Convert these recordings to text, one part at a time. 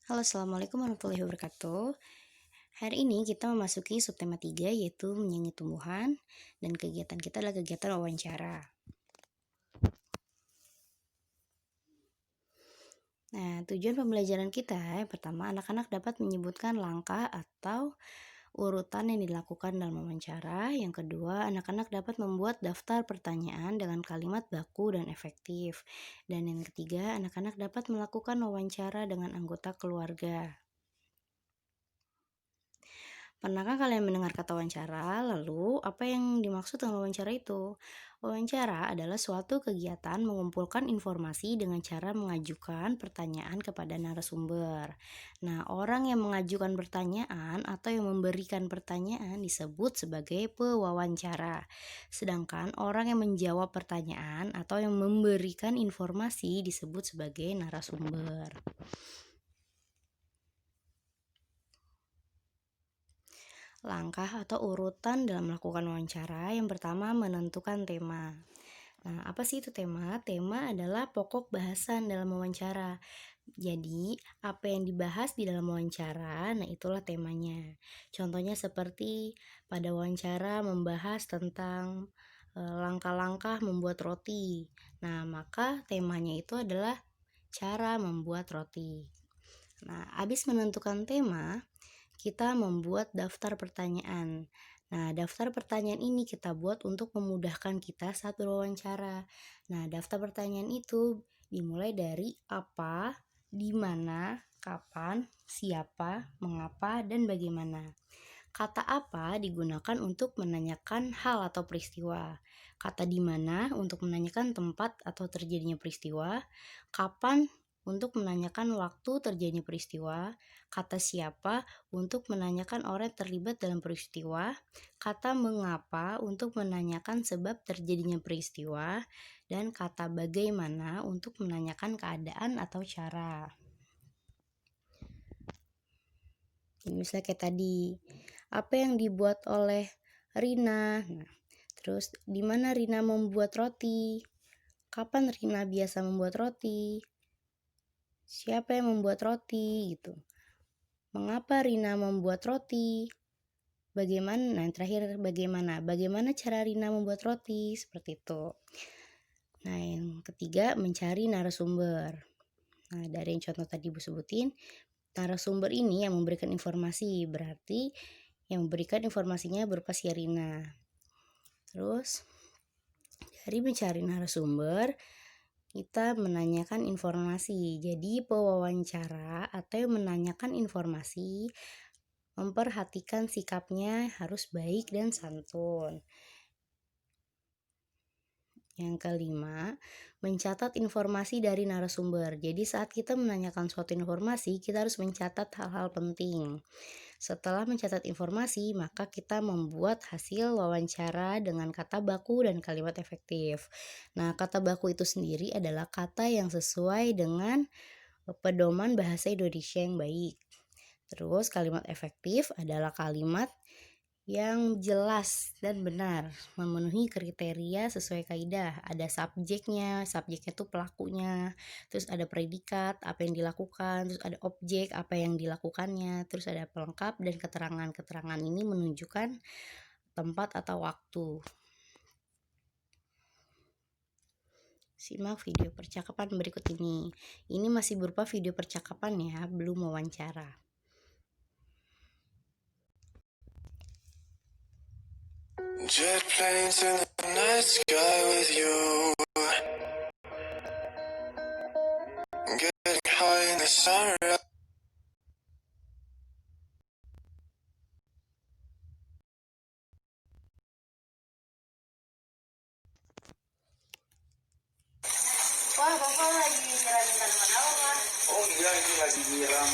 Halo, Assalamualaikum warahmatullahi wabarakatuh. Hari ini kita memasuki subtema 3 yaitu menyanyi tumbuhan dan kegiatan kita adalah kegiatan wawancara. Nah, tujuan pembelajaran kita yang pertama, anak-anak dapat menyebutkan langkah atau urutan yang dilakukan dalam wawancara. Yang kedua, anak-anak dapat membuat daftar pertanyaan dengan kalimat baku dan efektif. Dan yang ketiga, anak-anak dapat melakukan wawancara dengan anggota keluarga. Pernahkah kalian mendengar kata wawancara? Lalu, apa yang dimaksud dengan wawancara itu? Wawancara adalah suatu kegiatan mengumpulkan informasi dengan cara mengajukan pertanyaan kepada narasumber. Nah, orang yang mengajukan pertanyaan atau yang memberikan pertanyaan disebut sebagai pewawancara. Sedangkan orang yang menjawab pertanyaan atau yang memberikan informasi disebut sebagai narasumber. Langkah atau urutan dalam melakukan wawancara. Yang pertama, menentukan tema. Nah, apa sih itu tema? Tema adalah pokok bahasan dalam wawancara. Jadi, apa yang dibahas di dalam wawancara, nah itulah temanya. Contohnya seperti pada wawancara membahas tentang langkah-langkah membuat roti. Nah, maka temanya itu adalah cara membuat roti. Nah, habis menentukan tema, kita membuat daftar pertanyaan. Nah, daftar pertanyaan ini kita buat untuk memudahkan kita saat berwawancara. Nah, daftar pertanyaan itu dimulai dari apa, di mana, kapan, siapa, mengapa, dan bagaimana. Kata apa digunakan untuk menanyakan hal atau peristiwa. Kata di mana untuk menanyakan tempat atau terjadinya peristiwa. Kapan untuk menanyakan waktu terjadinya peristiwa. Kata siapa untuk menanyakan orang yang terlibat dalam peristiwa. Kata mengapa untuk menanyakan sebab terjadinya peristiwa. Dan kata bagaimana untuk menanyakan keadaan atau cara. Misalnya kayak tadi, apa yang dibuat oleh Rina? Nah, terus di mana Rina membuat roti? Kapan Rina biasa membuat roti? Siapa yang membuat roti gitu? Mengapa Rina membuat roti? Bagaimana? Nah, terakhir bagaimana? Bagaimana cara Rina membuat roti? Seperti itu. Nah, yang ketiga mencari narasumber. Nah, dari yang contoh tadi Ibu sebutin, narasumber ini yang memberikan informasi, berarti yang memberikan informasinya berupa si Rina. Terus dari mencari narasumber, kita menanyakan informasi. Jadi pewawancara atau menanyakan informasi memperhatikan sikapnya harus baik dan santun. Yang kelima, mencatat informasi dari narasumber. Jadi saat kita menanyakan suatu informasi, kita harus mencatat hal-hal penting. Setelah mencatat informasi, maka kita membuat hasil wawancara dengan kata baku dan kalimat efektif. Nah, kata baku itu sendiri adalah kata yang sesuai dengan pedoman bahasa Indonesia yang baik. Terus kalimat efektif adalah kalimat yang jelas dan benar, memenuhi kriteria sesuai kaidah. Ada subjeknya itu pelakunya, terus ada predikat, apa yang dilakukan, terus ada objek, apa yang dilakukannya, terus ada pelengkap dan keterangan. Keterangan ini menunjukkan tempat atau waktu. Simak video percakapan berikut ini. Ini masih berupa video percakapan ya, belum wawancara. Jet planes in the night sky with you, getting high in the sunrise. Wah, Bapak lagi nyiramin tanaman apa, Pak? Oh iya, ini lagi nyiram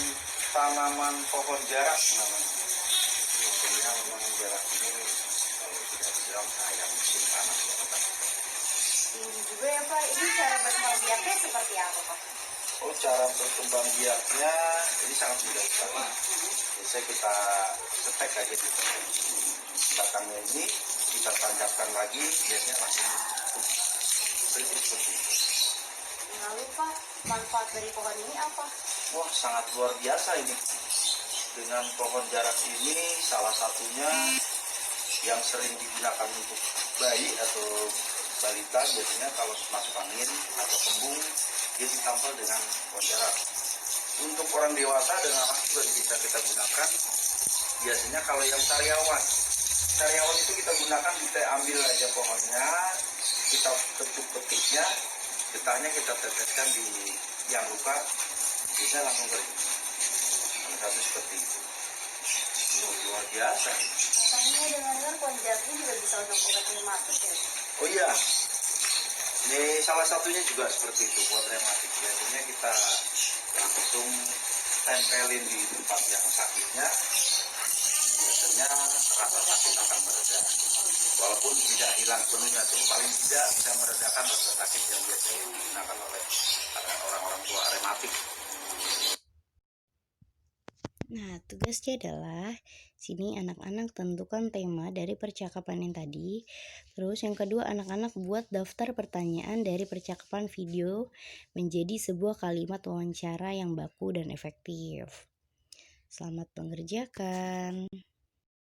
tanaman pohon jarak namanya. Biasanya memang jarak ini kalau tidak disiram kayak musim panas ya Pak. Tinggi juga ya, Pak. Ini cara berkembang biaknya seperti apa, Pak? Oh, cara berkembang biaknya ini sangat mudah sekali. Biasanya kita setek aja gitu. Batangnya ini kita tancapkan lagi, biasanya langsung seperti itu. Lalu, Pak, manfaat dari pohon ini apa? Wah, sangat luar biasa ini. Dengan pohon jarak ini salah satunya yang sering digunakan untuk bayi atau balita, biasanya kalau masuk angin atau kembung dia ditampal dengan pohon jarak. Untuk orang dewasa dan anak juga bisa kita gunakan. Biasanya kalau yang sariawan itu kita gunakan, kita ambil aja pohonnya, kita ketuk petiknya, getahnya kita teteskan di yang luka, bisa langsung kering. Salah satu seperti itu. Luar biasa. Katanya dengar-dengar pohon jarak ini juga bisa untuk obat rematik ya? Oh iya, ini salah satunya juga seperti itu buat rematik. Biasanya kita langsung tempelin di tempat yang sakitnya, biasanya rasa sakit akan mereda. Walaupun tidak hilang sepenuhnya, cuma paling tidak bisa meredakan rasa sakit yang biasanya digunakan oleh orang-orang tua rematik. Nah, tugasnya adalah sini anak-anak tentukan tema dari percakapan yang tadi. Terus yang kedua, anak-anak buat daftar pertanyaan dari percakapan video menjadi sebuah kalimat wawancara yang baku dan efektif. Selamat mengerjakan.